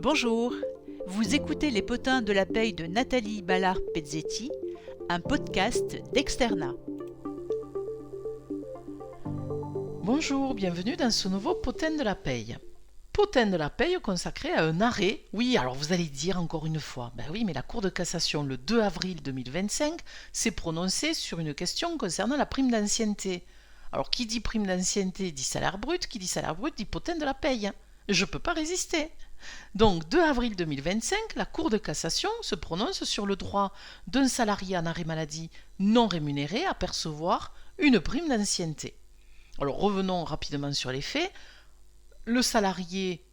Bonjour, vous écoutez Les Potins de la Paye de Nathalie Ballard-Pezzetti, un podcast d'Externa. Bonjour, bienvenue dans ce nouveau Potin de la Paye. Potin de la Paye consacré à un arrêt. Oui, alors vous allez dire encore une fois, ben oui, mais la Cour de cassation le 2 avril 2025 s'est prononcée sur une question concernant la prime d'ancienneté. Alors qui dit prime d'ancienneté dit salaire brut, qui dit salaire brut dit Potin de la Paye. Je ne peux pas résister. Donc, 2 avril 2025, la Cour de cassation se prononce sur le droit d'un salarié en arrêt maladie non rémunéré à percevoir une prime d'ancienneté. Alors, revenons rapidement sur les faits. Le salarié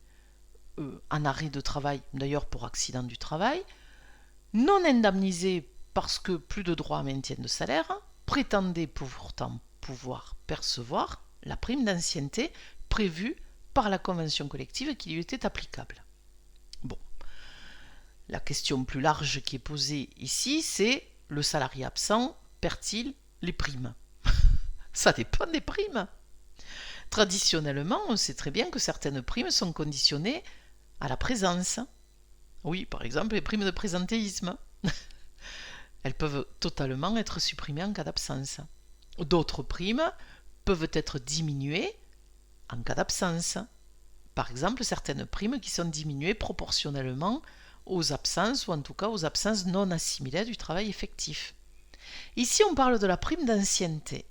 en arrêt de travail, d'ailleurs pour accident du travail, non indemnisé parce que plus de droit à maintien de salaire, prétendait pourtant pouvoir percevoir la prime d'ancienneté prévue par la convention collective qui lui était applicable. Bon, la question plus large qui est posée ici, c'est le salarié absent perd-il les primes? Ça dépend des primes. Traditionnellement, on sait très bien que certaines primes sont conditionnées à la présence. Oui, par exemple, les primes de présentéisme. Elles peuvent totalement être supprimées en cas d'absence. D'autres primes peuvent être diminuées en cas d'absence. Par exemple, certaines primes qui sont diminuées proportionnellement aux absences ou en tout cas aux absences non assimilées du travail effectif. Ici, on parle de la prime d'ancienneté.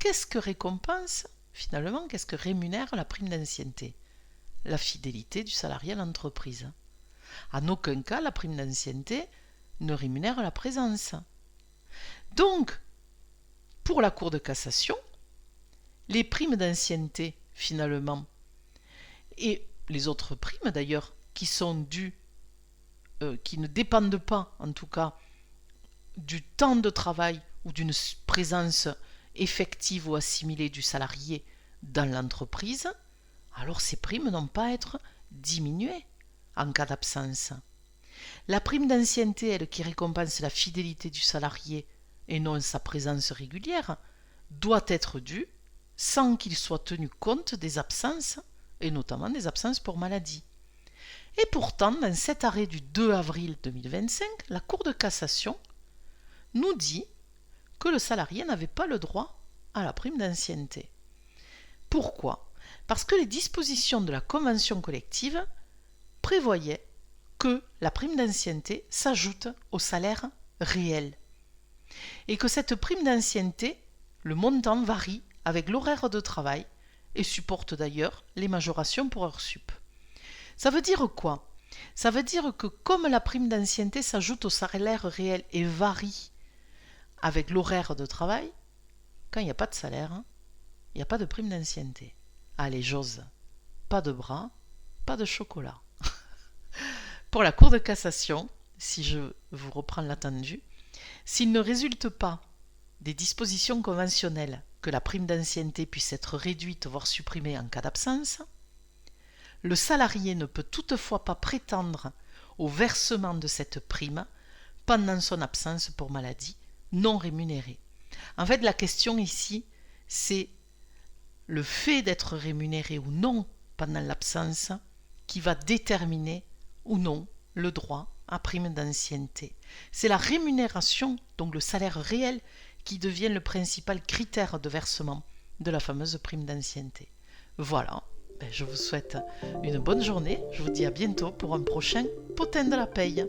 Qu'est-ce que récompense finalement? Qu'est-ce que rémunère la prime d'ancienneté? La fidélité du salarié à l'entreprise. En aucun cas, la prime d'ancienneté ne rémunère la présence. Donc, pour la Cour de cassation, les primes d'ancienneté, finalement, et les autres primes d'ailleurs, qui sont dues, qui ne dépendent pas, en tout cas, du temps de travail ou d'une présence effective ou assimilée du salarié dans l'entreprise, alors ces primes n'ont pas à être diminuées en cas d'absence. La prime d'ancienneté, elle qui récompense la fidélité du salarié et non sa présence régulière, doit être due sans qu'il soit tenu compte des absences, et notamment des absences pour maladie. Et pourtant, dans cet arrêt du 2 avril 2025, la Cour de cassation nous dit que le salarié n'avait pas le droit à la prime d'ancienneté. Pourquoi? Parce que les dispositions de la convention collective prévoyaient que la prime d'ancienneté s'ajoute au salaire réel. Et que cette prime d'ancienneté, le montant varie avec l'horaire de travail et supporte d'ailleurs les majorations pour heures sup. Ça veut dire quoi? Ça veut dire que comme la prime d'ancienneté s'ajoute au salaire réel et varie avec l'horaire de travail, quand il n'y a pas de salaire, il n'y a pas de prime d'ancienneté. Allez, j'ose. Pas de bras, pas de chocolat. Pour la Cour de cassation, si je vous reprends l'attendu, s'il ne résulte pas des dispositions conventionnelles que la prime d'ancienneté puisse être réduite voire supprimée en cas d'absence, le salarié ne peut toutefois pas prétendre au versement de cette prime pendant son absence pour maladie non rémunérée. En fait, la question ici, c'est le fait d'être rémunéré ou non pendant l'absence qui va déterminer ou non le droit à prime d'ancienneté. C'est la rémunération, donc le salaire réel, qui devient le principal critère de versement de la fameuse prime d'ancienneté. Voilà, je vous souhaite une bonne journée, je vous dis à bientôt pour un prochain Potin de la Paye.